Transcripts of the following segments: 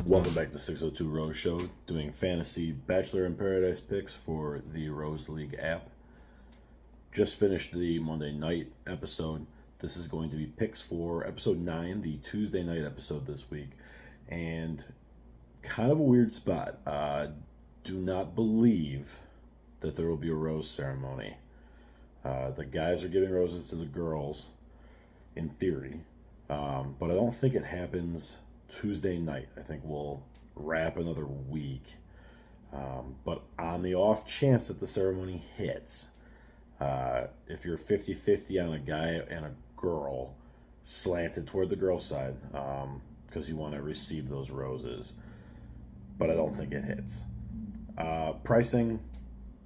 Welcome back to 602 Rose Show, doing fantasy Bachelor in Paradise picks for the Rose League app. Just finished the Monday night episode. This is going to be picks for episode 9, the Tuesday night episode this week. And kind of a weird spot. Do not believe that there will be a rose ceremony. The guys are giving roses to the girls, in theory. But I don't think it happens Tuesday night. I think we'll wrap another week. But on the off chance that the ceremony hits, if you're 50-50 on a guy and a girl, slanted toward the girl side, because you want to receive those roses. But I don't think it hits. Pricing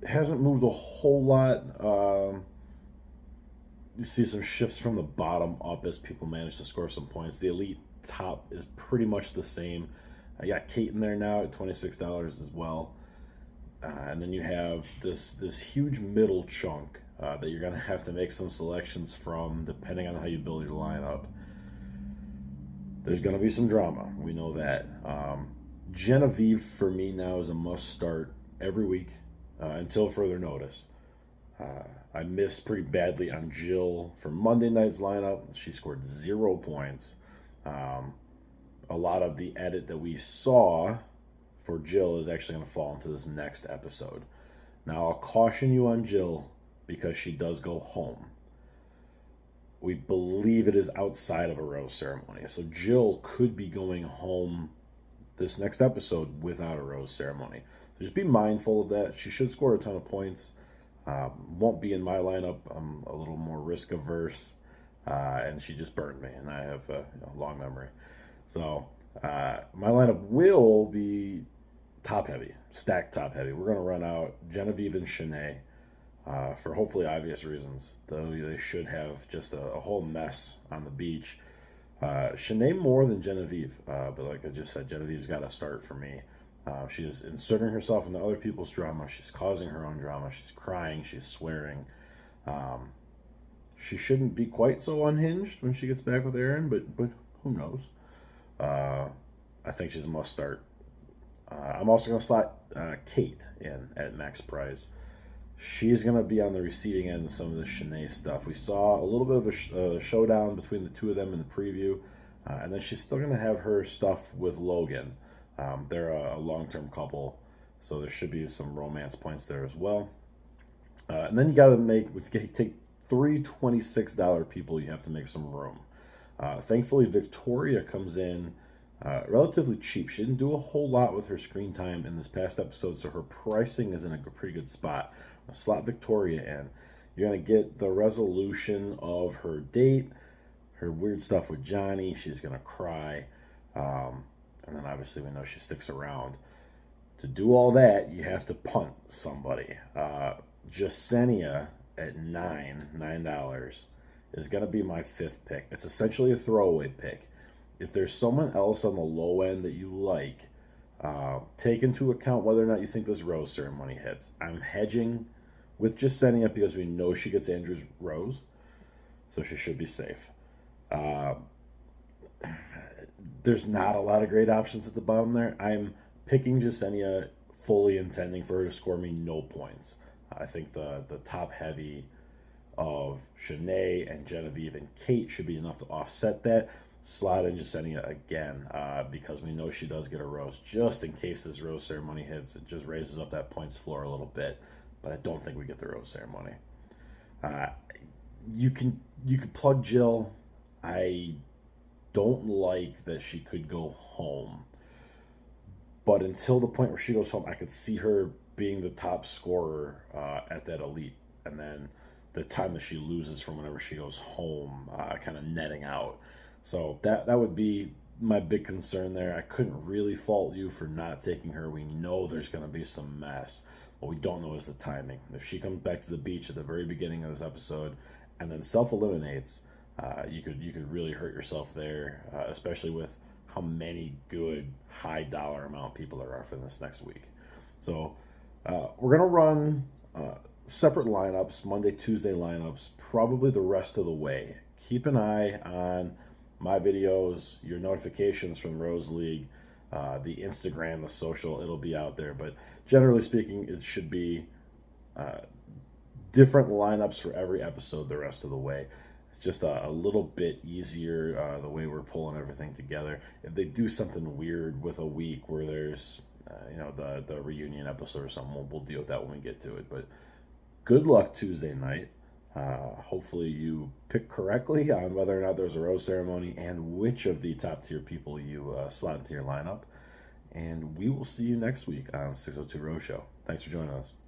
hasn't moved a whole lot. You see some shifts from the bottom up as people manage to score some points. The elite top is pretty much the same. I got Kate in there now at $26 as well. And then you have this huge middle chunk that you're going to have to make some selections from depending on how you build your lineup. There's going to be some drama. We know that. Genevieve, for me now, is a must start every week until further notice. I missed pretty badly on Jill for Monday night's lineup. She scored 0 points. A lot of the edit that we saw for Jill is actually going to fall into this next episode. Now, I'll caution you on Jill because she does go home. We believe it is outside of a rose ceremony. So Jill could be going home this next episode without a rose ceremony. So just be mindful of that. She should score a ton of points. Won't be in my lineup. I'm a little more risk averse, and she just burned me, and I have a long memory. So my lineup will be top heavy, stacked top heavy. We're going to run out Genevieve and Shanae for hopefully obvious reasons, though they should have just a whole mess on the beach. Shanae more than Genevieve, but like I just said, Genevieve's got to start for me. She's inserting herself into other people's drama. She's causing her own drama. She's crying. She's swearing. She shouldn't be quite so unhinged when she gets back with Aaron, but who knows? I think she's a must start. I'm also going to slot Kate in at max price. She's going to be on the receiving end of some of the Shanae stuff. We saw a little bit of a showdown between the two of them in the preview, and then she's still going to have her stuff with Logan. They're a long-term couple, so there should be some romance points there as well. And then you got to take 3 $26 people, you have to make some room. Thankfully, Victoria comes in relatively cheap. She didn't do a whole lot with her screen time in this past episode, so her pricing is in a pretty good spot. I'll slot Victoria in. You're going to get the resolution of her date, her weird stuff with Johnny. She's going to cry. And then obviously we know she sticks around. To do all that, you have to punt somebody. Jasenia at $9 is going to be my 5th pick. It's essentially a throwaway pick. If there's someone else on the low end that you like, take into account whether or not you think this rose ceremony hits. I'm hedging with Jasenia because we know she gets Andrew's rose, so she should be safe. There's not a lot of great options at the bottom there. I'm picking Jasenia fully intending for her to score me no points. I think the top heavy of Shanae and Genevieve and Kate should be enough to offset that. Slot in Jasenia again because we know she does get a rose. Just in case this rose ceremony hits, it just raises up that points floor a little bit. But I don't think we get the rose ceremony. You can plug Jill. I don't like that she could go home. But until the point where she goes home, I could see her being the top scorer at that elite. And then the time that she loses from whenever she goes home, kind of netting out. So that would be my big concern there. I couldn't really fault you for not taking her. We know there's going to be some mess. What we don't know is the timing. If she comes back to the beach at the very beginning of this episode and then self-eliminates, you could really hurt yourself there, especially with how many good high dollar amount people are offering this next week. So we're going to run separate lineups, Monday, Tuesday lineups, probably the rest of the way. Keep an eye on my videos, your notifications from Rose League. the Instagram, the social, it'll be out there. But generally speaking, it should be different lineups for every episode the rest of the way. It's just a little bit easier the way we're pulling everything together. If they do something weird with a week where there's the reunion episode or something, we'll deal with that when we get to it. But good luck Tuesday night. Hopefully you pick correctly on whether or not there's a rose ceremony and which of the top tier people you slot into your lineup. And we will see you next week on 602 Rose Show. Thanks for joining us.